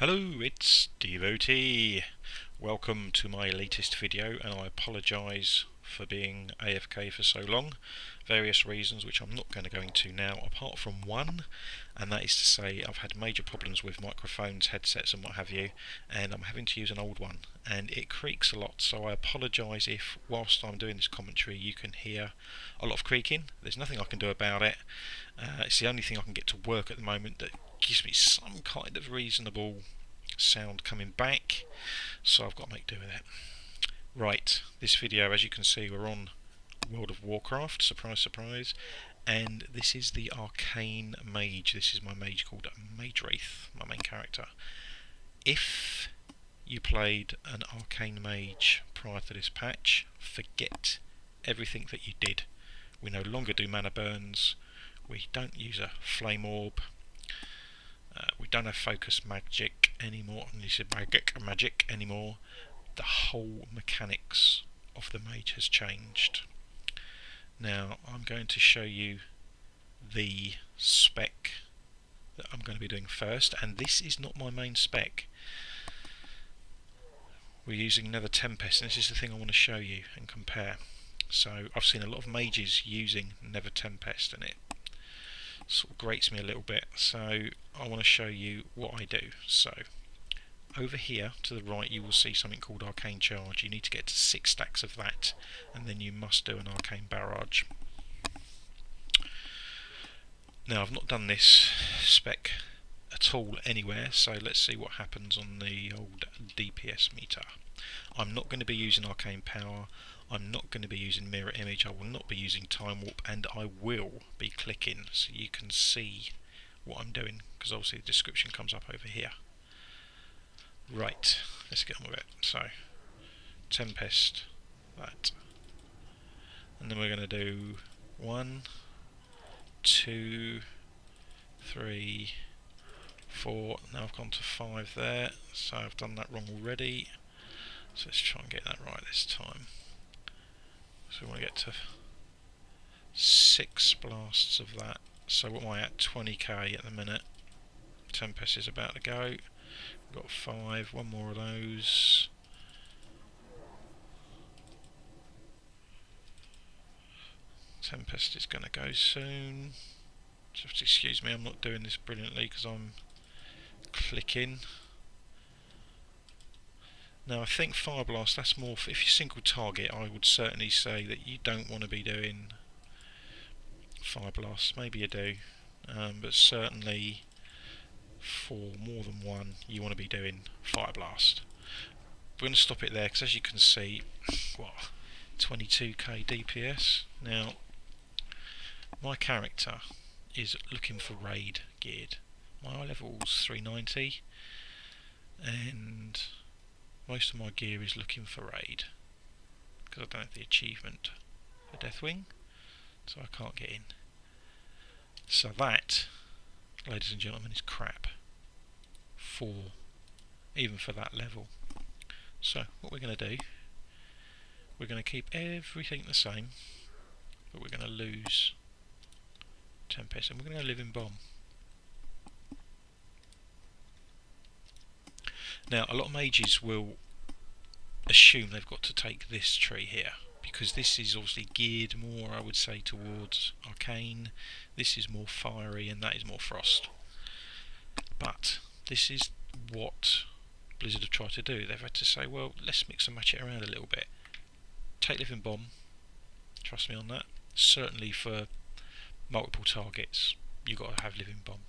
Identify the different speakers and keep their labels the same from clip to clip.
Speaker 1: Hello, it's Dvotee. Welcome to my latest video, and I apologise for being AFK for so long. Various reasons which I'm not going to go into now, apart from one, and that is to say I've had major problems with microphones, headsets and what have you, and I'm having to use an old one, and it creaks a lot, so I apologise if whilst I'm doing this commentary you can hear a lot of creaking. There's nothing I can do about it. It's the only thing I can get to work at the moment that gives me some kind of reasonable sound coming back, so I've got to make do with it. Right, this video, as you can see, we're on World of Warcraft, surprise surprise, and this is the Arcane Mage. This is my mage called Mage Wraith, my main character. If you played an Arcane Mage prior to this patch, forget everything that you did. We no longer do mana burns, we don't use a flame orb, we don't have focus magic anymore, magic anymore. The whole mechanics of the mage has changed. Now I'm going to show you the spec that I'm going to be doing first, and this is not my main spec. We're using Nether Tempest, and this is the thing I want to show you and compare. So I've seen a lot of mages using Nether Tempest, and it sort of grates me a little bit, so I want to show you what I do. So over here to the right you will see something called Arcane Charge. You need to get to 6 stacks of that, and then you must do an Arcane Barrage. Now I've not done this spec at all anywhere, so let's see what happens on the old DPS meter. I'm not going to be using Arcane Power, I'm not going to be using Mirror Image, I will not be using Time Warp, and I will be clicking so you can see what I'm doing, because obviously the description comes up over here. Right, let's get on with it. So, Tempest, that. And then we're going to do 1, 2, 3, 4. Now I've gone to 5 there, so I've done that wrong already. So let's try and get that right this time. So we want to get to 6 blasts of that. So what am I at? 20k at the minute. Tempest is about to go. We've got 5, one more of those. Tempest is going to go soon. Just excuse me, I'm not doing this brilliantly because I'm clicking. Now I think Fire Blast, that's more for if you single target. I would certainly say that you don't want to be doing Fire Blast. Maybe you do, but certainly for more than one you want to be doing Fire Blast. We're going to stop it there because, as you can see, what, 22k DPS. Now my character is looking for raid geared. My eye level's 390 and most of my gear is looking for raid because I don't have the achievement for Deathwing, so I can't get in. So that, ladies and gentlemen, is crap even for that level. So what we're going to do, we're going to keep everything the same, but we're going to lose Tempest and we're going to live in Bomb. Now a lot of mages will assume they've got to take this tree here, because this is obviously geared more, I would say, towards Arcane. This is more fiery and that is more Frost. But this is what Blizzard have tried to do. They've had to say, well, let's mix and match it around a little bit. Take Living Bomb, trust me on that. Certainly for multiple targets you've got to have Living Bomb,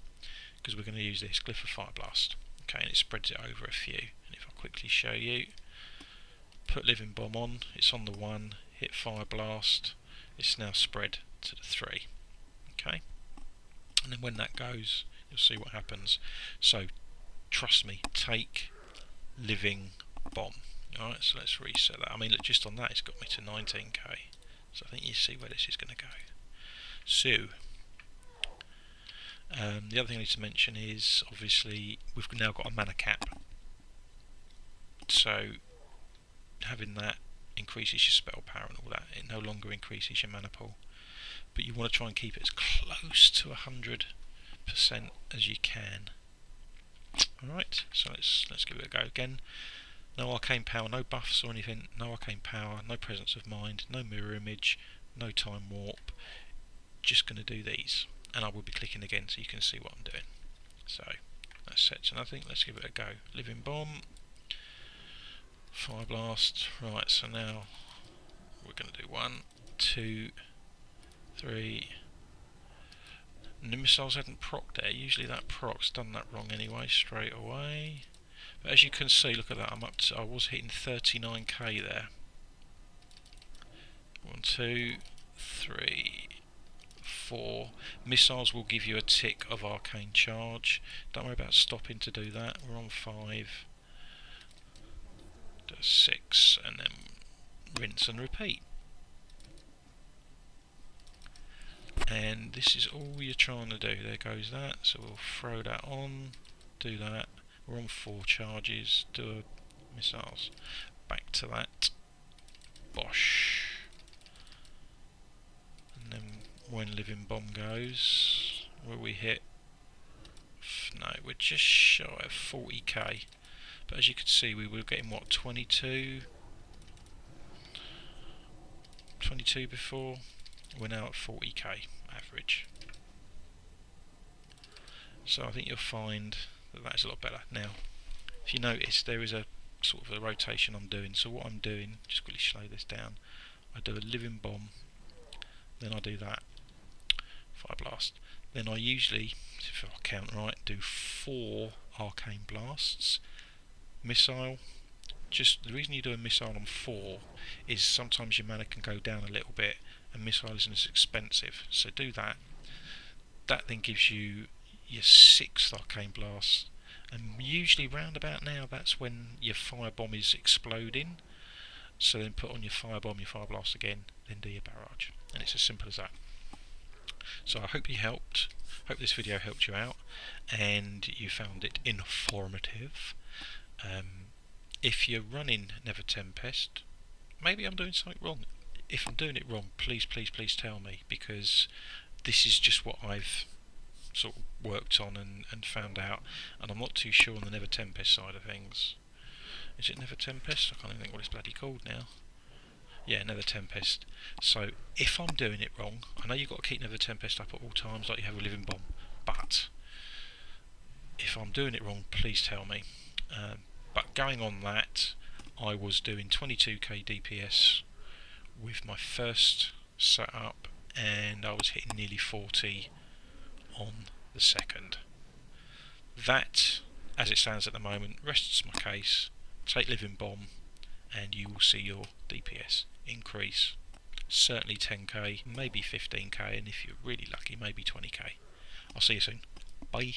Speaker 1: because we're going to use this Glyph of Fire Blast. Okay, and it spreads it over a few. And if I quickly show you, put Living Bomb on, it's on the 1, hit Fire Blast, it's now spread to the 3. Okay, and then when that goes, you'll see what happens. So trust me, take Living Bomb. Alright, so let's reset that. I mean, look, just on that it's got me to 19k, so I think you see where this is going to go. So the other thing I need to mention is, obviously, we've now got a mana cap. So having that increases your spell power and all that. It no longer increases your mana pool. But you want to try and keep it as close to 100% as you can. Alright, so let's give it a go again. No arcane power, no buffs or anything, no arcane power, no presence of mind, no mirror image, no time warp. Just going to do these, and I will be clicking again so you can see what I'm doing. So that's set to nothing. Let's give it a go. Living bomb, fire blast. Right, so now we're going to do 1, 2, 3. And the missiles hadn't procced there. Usually that proc's done that wrong anyway, straight away. But as you can see, look at that. I was hitting 39k there. 1, 2, 3, 4. Missiles will give you a tick of Arcane Charge. Don't worry about stopping to do that. We're on 5. Do 6, and then rinse and repeat. And this is all you're trying to do. There goes that. So we'll throw that on. Do that. We're on 4 charges. Do a missiles. Back to that. Bosh. And then when living bomb goes, will we hit? No, we're just shy of 40k. But as you can see, we were getting what, 22 before. We're now at 40k average. So I think you'll find that that's a lot better. Now, if you notice, there is a sort of a rotation I'm doing. So what I'm doing, just quickly slow this down. I do a living bomb, then I do that fire blast. Then I usually, if I count right, do 4 arcane blasts. Missile. Just the reason you do a missile on 4 is sometimes your mana can go down a little bit, and missile isn't as expensive. So do that. That then gives you your 6th arcane blast, and usually round about now that's when your firebomb is exploding. So then put on your firebomb, your fire blast again, then do your barrage, and it's as simple as that. So I hope you helped. Hope this video helped you out and you found it informative. If you're running Nether Tempest, maybe I'm doing something wrong. If I'm doing it wrong, please tell me, because this is just what I've sort of worked on and found out, and I'm not too sure on the Nether Tempest side of things. Is it Nether Tempest? I can't even think what it's bloody called now. Yeah, Nether Tempest. So if I'm doing it wrong, I know you've got to keep Nether Tempest up at all times like you have a living bomb, but if I'm doing it wrong, please tell me. But going on that, I was doing 22k DPS with my first setup, and I was hitting nearly 40 on the second. That, as it stands at the moment, rests my case. Take living bomb and you will see your DPS increase. Certainly 10k, maybe 15k, and if you're really lucky, maybe 20k. I'll see you soon. Bye.